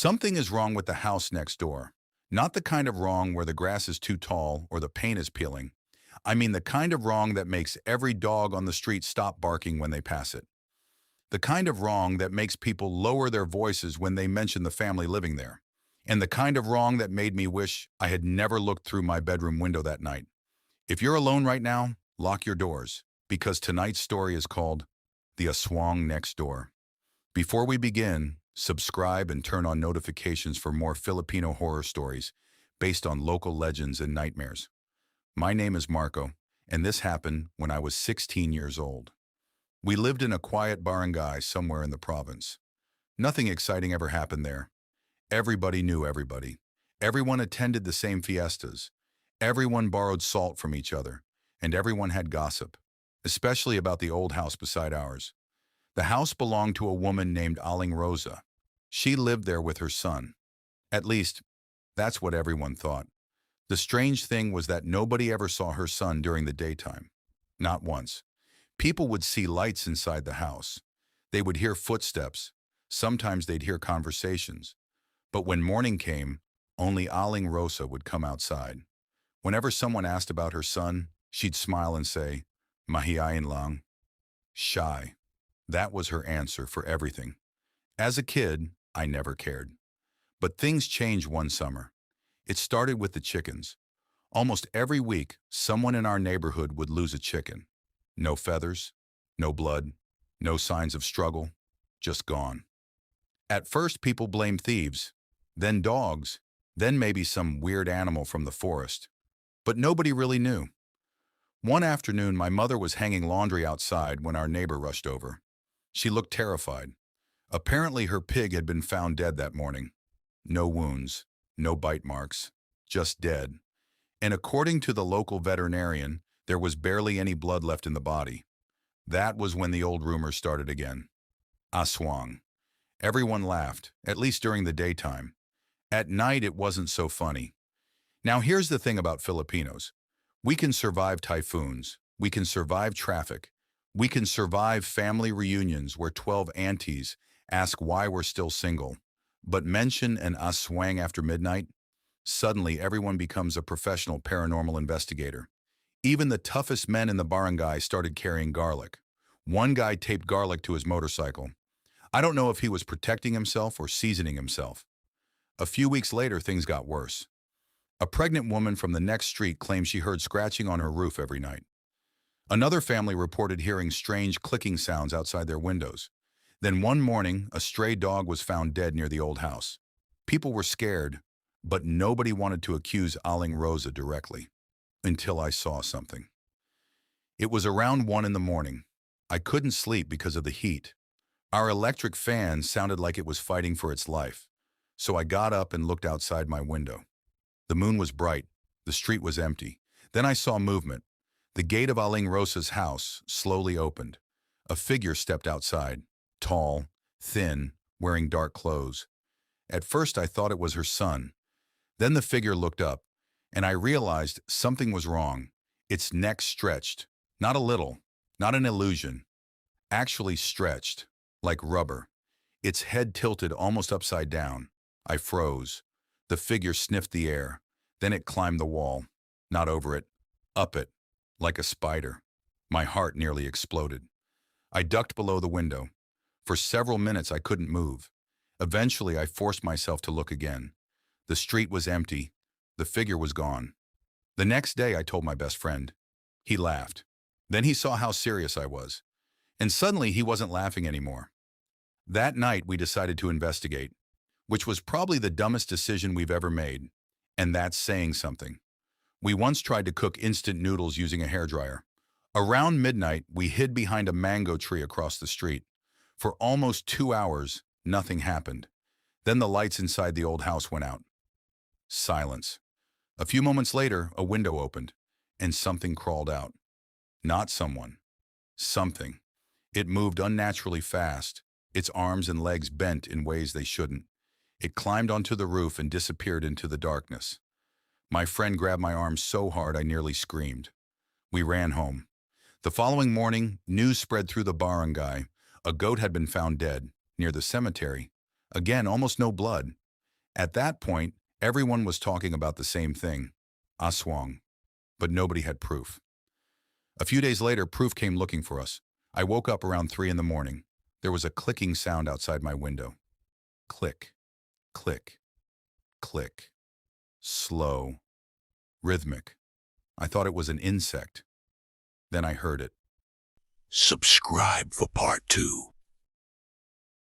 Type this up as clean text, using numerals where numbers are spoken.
Something is wrong with the house next door. Not the kind of wrong where the grass is too tall or the paint is peeling. I mean the kind of wrong that makes every dog on the street stop barking when they pass it. The kind of wrong that makes people lower their voices when they mention the family living there. And the kind of wrong that made me wish I had never looked through my bedroom window that night. If you're alone right now, lock your doors, because tonight's story is called The Aswang Next Door. Before we begin, subscribe and turn on notifications for more Filipino horror stories based on local legends and nightmares. My name is Marco, and this happened when I was 16 years old. We lived in a quiet barangay somewhere in the province. Nothing exciting ever happened there. Everybody knew everybody. Everyone attended the same fiestas. Everyone borrowed salt from each other, and everyone had gossip, especially about the old house beside ours. The house belonged to a woman named Aling Rosa. She lived there with her son. At least, that's what everyone thought. The strange thing was that nobody ever saw her son during the daytime. Not once. People would see lights inside the house. They would hear footsteps. Sometimes they'd hear conversations. But when morning came, only Aling Rosa would come outside. Whenever someone asked about her son, she'd smile and say, "Mahiyain lang." Shy. That was her answer for everything. As a kid, I never cared. But things changed one summer. It started with the chickens. Almost every week, someone in our neighborhood would lose a chicken. No feathers, no blood, no signs of struggle, just gone. At first, people blamed thieves, then dogs, then maybe some weird animal from the forest. But nobody really knew. One afternoon, my mother was hanging laundry outside when our neighbor rushed over. She looked terrified. Apparently, her pig had been found dead that morning. No wounds, no bite marks, just dead. And according to the local veterinarian, there was barely any blood left in the body. That was when the old rumors started again. Aswang. Everyone laughed, at least during the daytime. At night, it wasn't so funny. Now here's the thing about Filipinos. We can survive typhoons. We can survive traffic. We can survive family reunions where 12 aunties ask why we're still single. But mention an aswang after midnight, suddenly everyone becomes a professional paranormal investigator. Even the toughest men in the barangay started carrying garlic. One guy taped garlic to his motorcycle. I don't know if he was protecting himself or seasoning himself. A few weeks later, things got worse. A pregnant woman from the next street claimed she heard scratching on her roof every night. Another family reported hearing strange clicking sounds outside their windows. Then one morning, a stray dog was found dead near the old house. People were scared, but nobody wanted to accuse Aling Rosa directly. Until I saw something. It was around 1 in the morning. I couldn't sleep because of the heat. Our electric fan sounded like it was fighting for its life. So I got up and looked outside my window. The moon was bright. The street was empty. Then I saw movement. The gate of Aling Rosa's house slowly opened. A figure stepped outside. Tall, thin, wearing dark clothes. At first I thought it was her son. Then the figure looked up, and I realized something was wrong. Its neck stretched, not a little, not an illusion, actually stretched, like rubber. Its head tilted almost upside down. I froze. The figure sniffed the air. Then it climbed the wall, not over it, up it, like a spider. My heart nearly exploded. I ducked below the window. For several minutes I couldn't move. Eventually I forced myself to look again. The street was empty. The figure was gone. The next day I told my best friend. He laughed. Then he saw how serious I was. And suddenly he wasn't laughing anymore. That night we decided to investigate, which was probably the dumbest decision we've ever made. And that's saying something. We once tried to cook instant noodles using a hairdryer. Around midnight, we hid behind a mango tree across the street. For almost 2 hours, nothing happened. Then the lights inside the old house went out. Silence. A few moments later, a window opened, and something crawled out. Not someone. Something. It moved unnaturally fast, its arms and legs bent in ways they shouldn't. It climbed onto the roof and disappeared into the darkness. My friend grabbed my arm so hard I nearly screamed. We ran home. The following morning, news spread through the barangay. A goat had been found dead, near the cemetery. Again, almost no blood, At that point, everyone was talking about the same thing, Aswang, but nobody had proof. A few days later, proof came looking for us. I woke up around 3 in the morning. There was a clicking sound outside my window. Click, click, click. Slow, rhythmic. I thought it was an insect. Then I heard it. Subscribe for part 2.